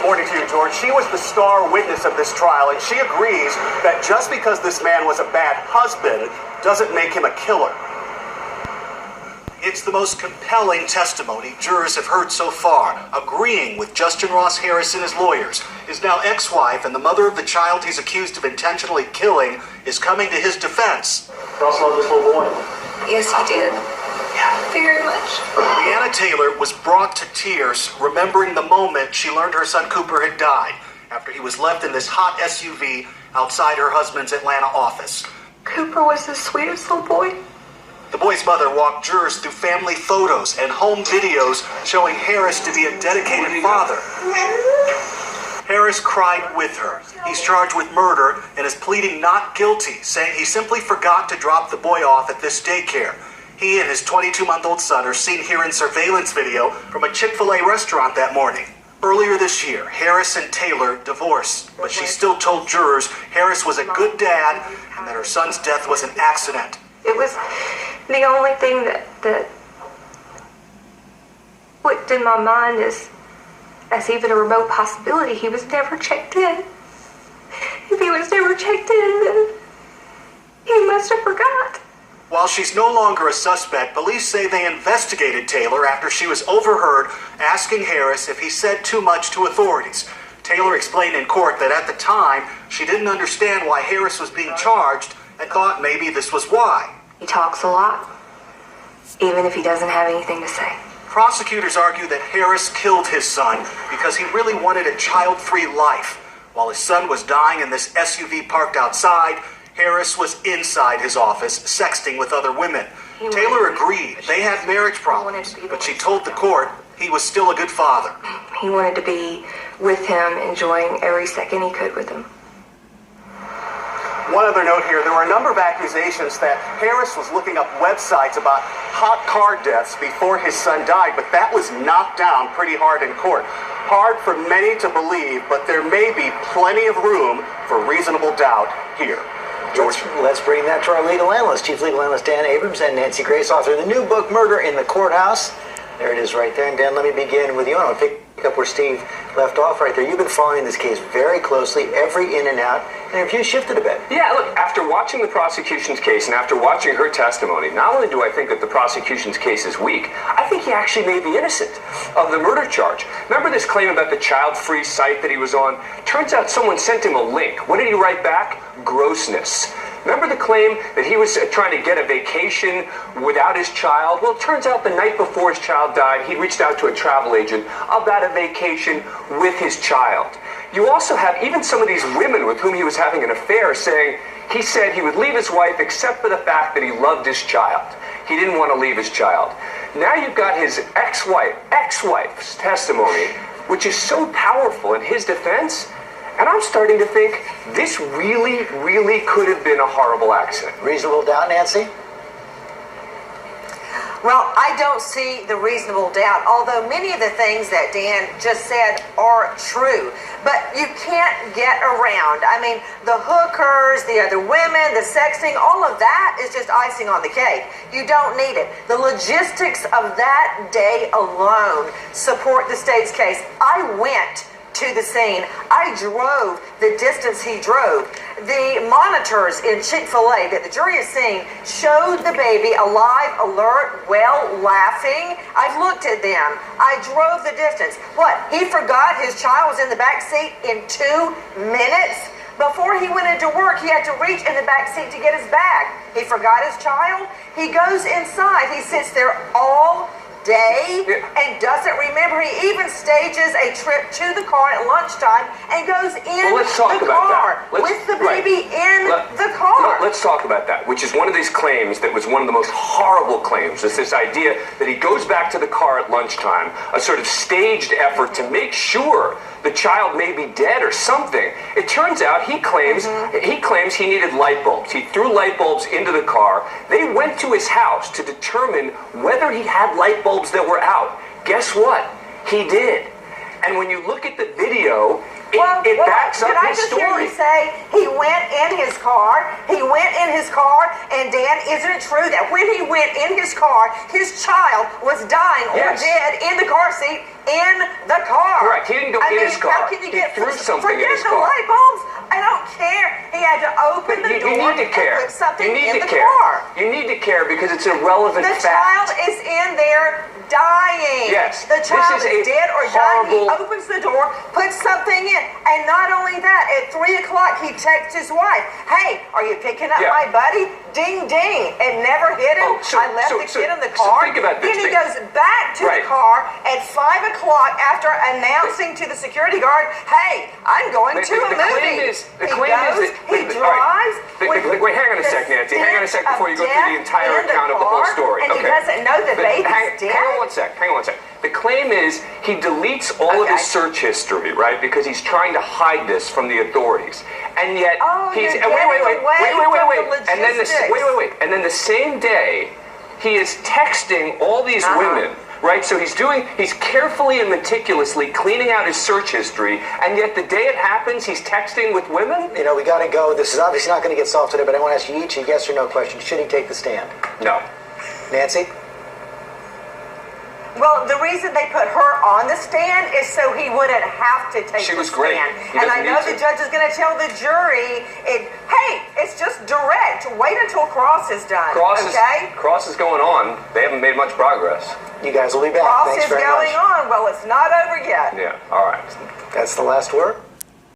morning to you, George. She was the star witness of this trial, and she agrees that just because this man was a bad husband doesn't make him a killer. It's the most compelling testimony jurors have heard so far. Agreeing with Justin Ross Harris and his lawyers, his now ex-wife and the mother of the child he's accused of intentionally killing is coming to his defense. Ross loved this little boy. Yes, he did. Yeah, very much. Leanna Taylor was brought to tears, remembering the moment she learned her son Cooper had died after he was left in this hot SUV outside her husband's Atlanta office. Cooper was the sweetest little boy. The boy's mother walked jurors through family photos and home videos showing Harris to be a dedicated father. Harris cried with her. He's charged with murder and is pleading not guilty, saying he simply forgot to drop the boy off at this daycare. He and his 22-month-old son are seen here in surveillance video from a Chick-fil-A restaurant that morning. Earlier this year, Harris and Taylor divorced, but she still told jurors Harris was a good dad and that her son's death was an accident. It was the only thing that clicked in my mind as even a remote possibility. He was never checked in. If he was never checked in, then he must have forgot. While she's no longer a suspect, police say they investigated Taylor after she was overheard asking Harris if he said too much to authorities. Taylor explained in court that at the time, she didn't understand why Harris was being charged and thought maybe this was why. He talks a lot, even if he doesn't have anything to say. Prosecutors argue that Harris killed his son because he really wanted a child-free life. While his son was dying in this SUV parked outside, Harris was inside his office, sexting with other women. Taylor agreed they had marriage problems, but she told the court he was still a good father. He wanted to be with him, enjoying every second he could with him. One other note here, there were a number of accusations that Harris was looking up websites about hot car deaths before his son died, but that was knocked down pretty hard in court. Hard for many to believe, but there may be plenty of room for reasonable doubt here. George, let's bring that to our legal analyst, Chief Legal Analyst Dan Abrams and Nancy Grace, author of the new book, Murder in the Courthouse. There it is right there. And Dan, let me begin with you. I want to pick up where Steve left off right there. You've been following this case very closely, every in and out, and your view shifted a bit. Yeah, look, after watching the prosecution's case and after watching her testimony, not only do I think that the prosecution's case is weak, I think he actually may be innocent of the murder charge. Remember this claim about the child-free site that he was on? Turns out someone sent him a link. What did he write back? Grossness. Remember the claim that he was trying to get a vacation without his child? Well, it turns out the night before his child died, he reached out to a travel agent about a vacation with his child. You also have even some of these women with whom he was having an affair saying he said he would leave his wife except for the fact that he loved his child. He didn't want to leave his child. Now you've got his ex-wife's testimony, which is so powerful in his defense. And I'm starting to think this really, really could have been a horrible accident. Reasonable doubt, Nancy? Well, I don't see the reasonable doubt, although many of the things that Dan just said are true. But you can't get around. I mean, the hookers, the other women, the sexting, all of that is just icing on the cake. You don't need it. The logistics of that day alone support the state's case. I went to the scene. I drove the distance he drove. The monitors in Chick-fil-A that the jury has seen showed the baby alive, alert, well, laughing. I've looked at them. I drove the distance. What? He forgot his child was in the back seat in 2 minutes? Before he went into work, he had to reach in the back seat to get his bag. He forgot his child. He goes inside. He sits there all day and doesn't remember. He even stages a trip to the car at lunchtime and goes in the car with the baby in the car. Let's talk about that, which is one of these claims that was one of the most horrible claims. It's this idea that he goes back to the car at lunchtime, a sort of staged effort to make sure the child may be dead or something. It turns out he claims he needed light bulbs. He threw light bulbs into the car. They went to his house to determine whether he had light bulbs that were out. Guess what? He did. And when you look at the video, it backs up his story. Can I just hear you say he went in his car? He went in his car, and Dan, isn't it true that when he went in his car, his child was dying or dead in the car seat in the car? Correct. Correct. He didn't go in his car. How can you He threw something in forget his the car. light bulbs? I don't care. He had to open the door You need to care. and put something You need in to the care. car. You need to care because it's a relevant The fact. child is in there dying. Yes. The child This is is dead or dying. He horrible- opens the door, puts something in. And not only that, at 3 o'clock, he texts his wife, hey, are you picking up Yeah. my buddy? Ding, ding. It never hit him. Oh, so- I left so- the so- kid in the so car. think about this. Then he Think- goes back to Right. the car at 5 o'clock after announcing to the security guard, hey, I'm going to a movie. Claim is he that he all drives. right. Wait, hang on a sec, Nancy. Hang on a sec before you go through the entire account of the whole story. And Okay. he doesn't know the baby's dead. Hang on one sec. Hang on one sec. The claim is he deletes all of his Okay. search history, right? Because he's trying to hide this from the authorities. And yet Oh, he's you're and getting away wait. from the And then logistics. And then the same day he is texting all these women. Right, so he's carefully and meticulously cleaning out his search history, and yet the day it happens, he's texting with women? You know, we got to go. This is obviously not going to get solved today, but I want to ask you each a yes or no question. Should he take the stand? No. Nancy? Well, the reason they put her on the stand is so he wouldn't have to take She the was great. stand. He And I doesn't know need the to. judge is going to tell the jury, hey, it's just direct. Wait until cross is done. Cross is going on. They haven't made much progress. You guys will be back. Cross Thanks is very going much. on. Well, it's not over yet. Yeah, all right. That's the last word.